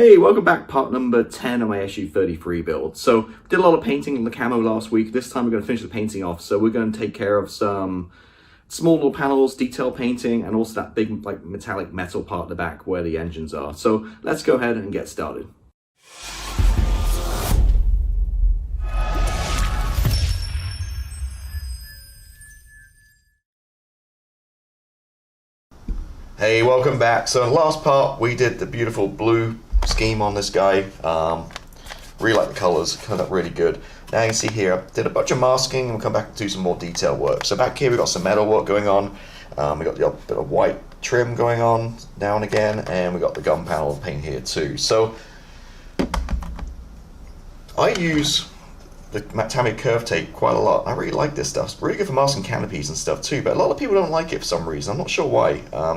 Hey, welcome back, part number 10 of my SU-33 build. So, did a lot of painting in the camo last week. This time we're going to finish the painting off. So we're going to take care of some small little panels, detail painting, and also that big like metallic metal part at the back where the engines are. So let's go ahead and get started. Hey, welcome back. So in the last part we did the beautiful blue scheme on this guy. Really like the colors, turned out really good. Now you can see here I did a bunch of masking and we'll come back and do some more detail work. So back here we've got some metal work going on. We got the odd bit of white trim going on now and again, and we got the gun panel paint here too. So I use the Tamiya curve tape quite a lot. I really like this stuff. It's really good for masking canopies and stuff too, but a lot of people don't like it for some reason. I'm not sure why.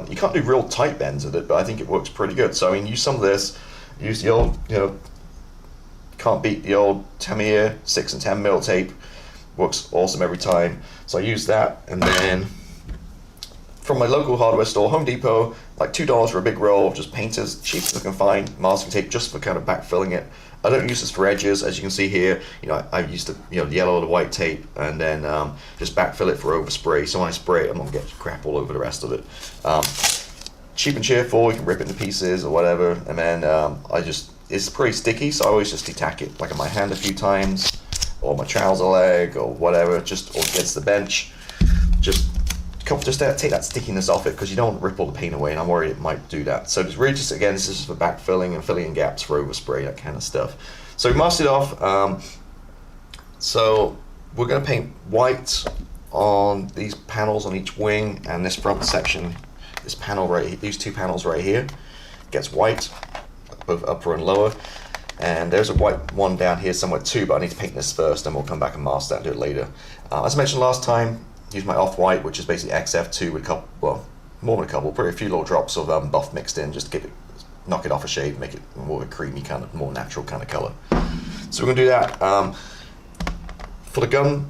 You can't do real tight bends with it, but I think it works pretty good. So I mean, use some of this, use the old, can't beat the old Tamiya 6 and 10 mil tape. Works awesome every time. So I use that, and then from my local hardware store, Home Depot, like $2 for a big roll of just painters, cheap as I can find, masking tape just for kind of backfilling it. I don't use this for edges, as you can see here. I used the the yellow or the white tape, and then just backfill it for overspray. So when I spray it, I'm not gonna get crap all over the rest of it. Cheap and cheerful, you can rip it into pieces or whatever, and then it's pretty sticky, so I always just de-tack it like on my hand a few times, or my trouser leg, or whatever, just or against the bench. Just take that stickiness off it, because you don't want to rip all the paint away, and I'm worried it might do that. So it's really just, again, this is just for backfilling and filling in gaps for overspray, that kind of stuff. So we masked it off. So we're going to paint white on these panels on each wing, and this front section, this panel right here, these two panels right here, gets white, both upper and lower. And there's a white one down here somewhere too, but I need to paint this first, and we'll come back and mask that and do it later. As I mentioned last time, use my off-white, which is basically XF2 with a couple, well, more than a couple, probably a few little drops of buff mixed in, just to get it, knock it off a shade, make it more of a creamy kind of, more natural kind of color. So we're gonna do that. For the gun,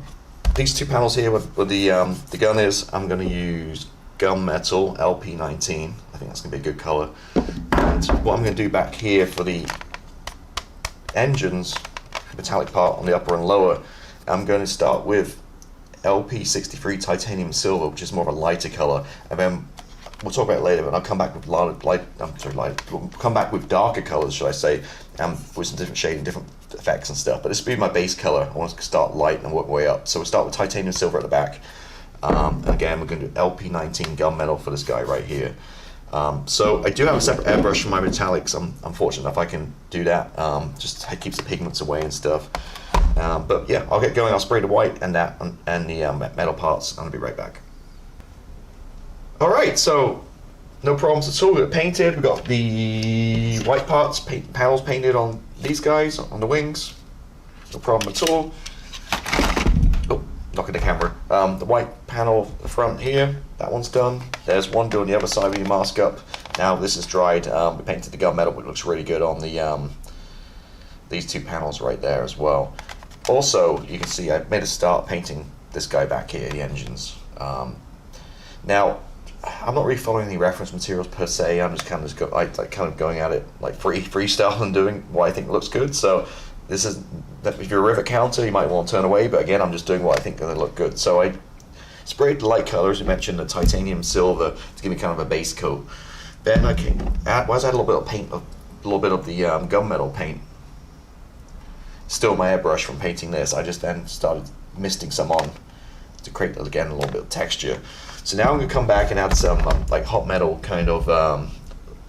these two panels here, where the gun is, I'm gonna use gunmetal LP19. I think that's gonna be a good color. And what I'm gonna do back here for the engines, metallic part on the upper and lower, I'm going to start with LP63 titanium silver, which is more of a lighter color, and then we'll talk about it later. But I'll come back with we'll come back with darker colors, should I say, with some different shading, different effects and stuff. But this will be my base color. I want to start light and work my way up. So we'll start with titanium silver at the back. And again, we're going to do LP19 gunmetal for this guy right here. So I do have a separate airbrush for my metallics. I'm fortunate enough I can do that. Just keeps the pigments away and stuff. But yeah, I'll get going. I'll spray the white and that and the metal parts, and I'll be right back. All right, so no problems at all. We've got painted. We've got the white parts, panels painted on these guys on the wings. No problem at all. Oh, knocking the camera. The white panel at the front here, that one's done. There's one doing the other side with your mask up. Now this is dried. We painted the gunmetal, which looks really good on the these two panels right there as well. Also, you can see I made a start painting this guy back here, the engines. Now, I'm not really following any reference materials per se. I'm just kind of going at it like freestyle and doing what I think looks good. So this is, if you're a rivet counter, you might want to turn away. But again, I'm just doing what I think going to look good. So I sprayed the light colors. We mentioned the titanium silver to give me kind of a base coat. Then I add a little bit of paint, a little bit of the gunmetal paint. Still my airbrush from painting this. I just then started misting some on to create, again, a little bit of texture. So now I'm going to come back and add some like hot metal kind of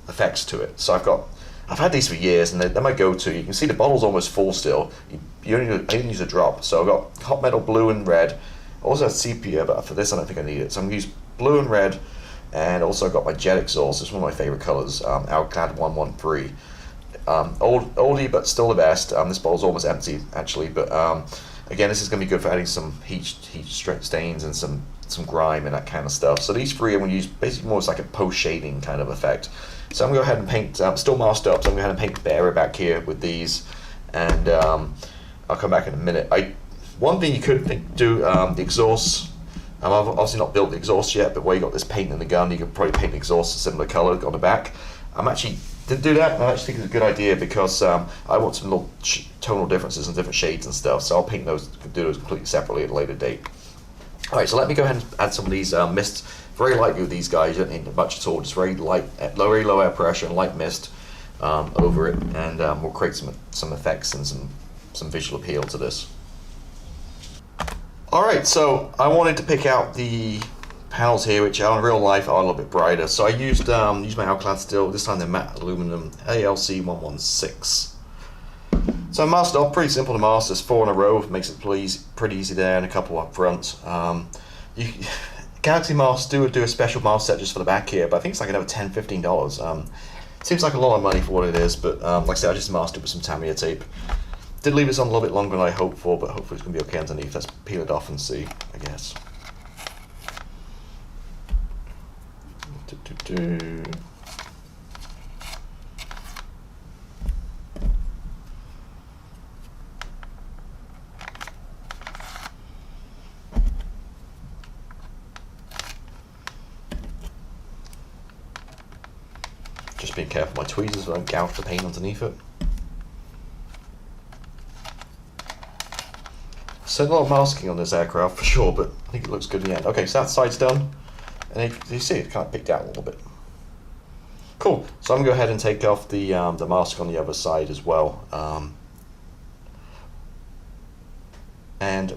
effects to it. So I've had these for years, and they're my go-to. You can see the bottle's almost full still. I only use a drop. So I've got hot metal blue and red. I also have sepia, but for this I don't think I need it. So I'm going to use blue and red, and also I've got my jet exhaust. It's one of my favorite colors, Alclad 113. Oldie, but still the best. This bottle's almost empty actually, but again, this is going to be good for adding some heat stains and some grime and that kind of stuff. So these three I'm going to use basically more as like a post shading kind of effect. So I'm going to go ahead and paint, still masked up, so I'm going to go ahead and paint the area back here with these, and I'll come back in a minute. One thing you could do, the exhausts. I've obviously not built the exhaust yet, but where you got this paint in the gun, you could probably paint the exhaust a similar color on the back. I'm actually Didn't do that. I actually think it's a good idea because I want some little tonal differences and different shades and stuff. So I'll paint those, do those completely separately at a later date. All right, so let me go ahead and add some of these mists. Very lightly with these guys. You don't need much at all. Just very light, very low air pressure and light mist over it, and we'll create some effects and some visual appeal to this. All right, so I wanted to pick out the panels here, which are in real life are a little bit brighter. So I used my Alclad steel. This time they're matte aluminum ALC 116. So I mastered off, pretty simple to master. There's 4 in a row, makes it pretty easy there, and a couple up front. Galaxy masks do a special mask set just for the back here, but I think it's like another $10–15. Seems like a lot of money for what it is, but like I said, I just mastered it with some Tamiya tape. Did leave this on a little bit longer than I hoped for, but hopefully it's going to be okay underneath. Let's peel it off and see, I guess. Just being careful with my tweezers so I don't gouge the paint underneath it. So a lot of masking on this aircraft for sure, but I think it looks good in the end. Okay, so that side's done, and you see it kind of picked out a little bit. Cool. So I'm gonna go ahead and take off the mask on the other side as well, and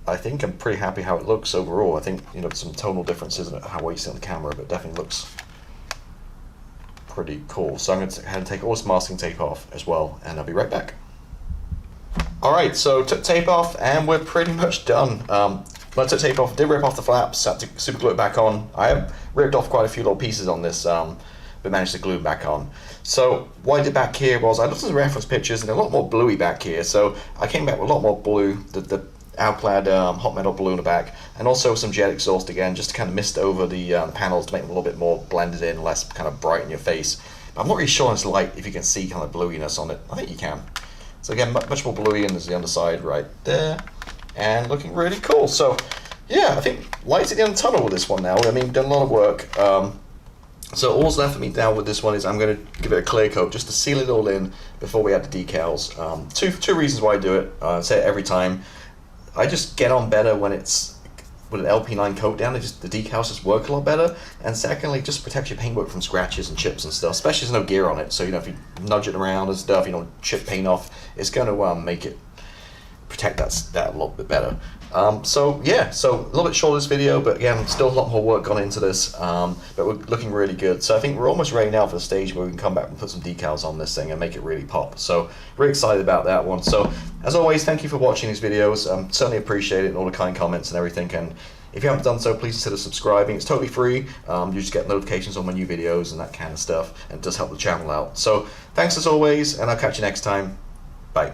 I think I'm pretty happy how it looks overall. I think some tonal differences in how you see it on the camera, but it definitely looks pretty cool. So I'm going to go ahead and take all this masking tape off as well, and I'll be right back. Alright, so took tape off and we're pretty much done. When I took tape off, I did rip off the flaps, had to super glue it back on. I have ripped off quite a few little pieces on this, but managed to glue it back on. So what I did back here was I looked at the reference pictures and a lot more bluey back here, so I came back with a lot more blue, the Alclad hot metal blue in the back, and also some jet exhaust again, just to kind of mist over the panels to make them a little bit more blended in, less kind of bright in your face. But I'm not really sure in this light if you can see kind of bluiness on it. I think you can. So again, much more bluey, and there's the underside right there, and looking really cool. So yeah, I think light's at the end of the tunnel with this one now. I mean, done a lot of work. So all's left for me now with this one is I'm going to give it a clear coat just to seal it all in before we add the decals. Two reasons why I do it. I say it every time. I just get on better when it's with an LP9 coat down. The decals just work a lot better. And secondly, just protects your paintwork from scratches and chips and stuff, especially if there's no gear on it. So if you nudge it around and stuff, chip paint off, it's going to make it protect that a little bit better. So yeah, so a little bit short of this video, but again, still a lot more work gone into this, but we're looking really good. So I think we're almost ready now for the stage where we can come back and put some decals on this thing and make it really pop. So really excited about that one. So as always, thank you for watching these videos. Certainly appreciate it and all the kind comments and everything. And if you haven't done so, please consider subscribing. It's totally free. You just get notifications on my new videos and that kind of stuff, and it does help the channel out. So thanks as always, and I'll catch you next time. Bye.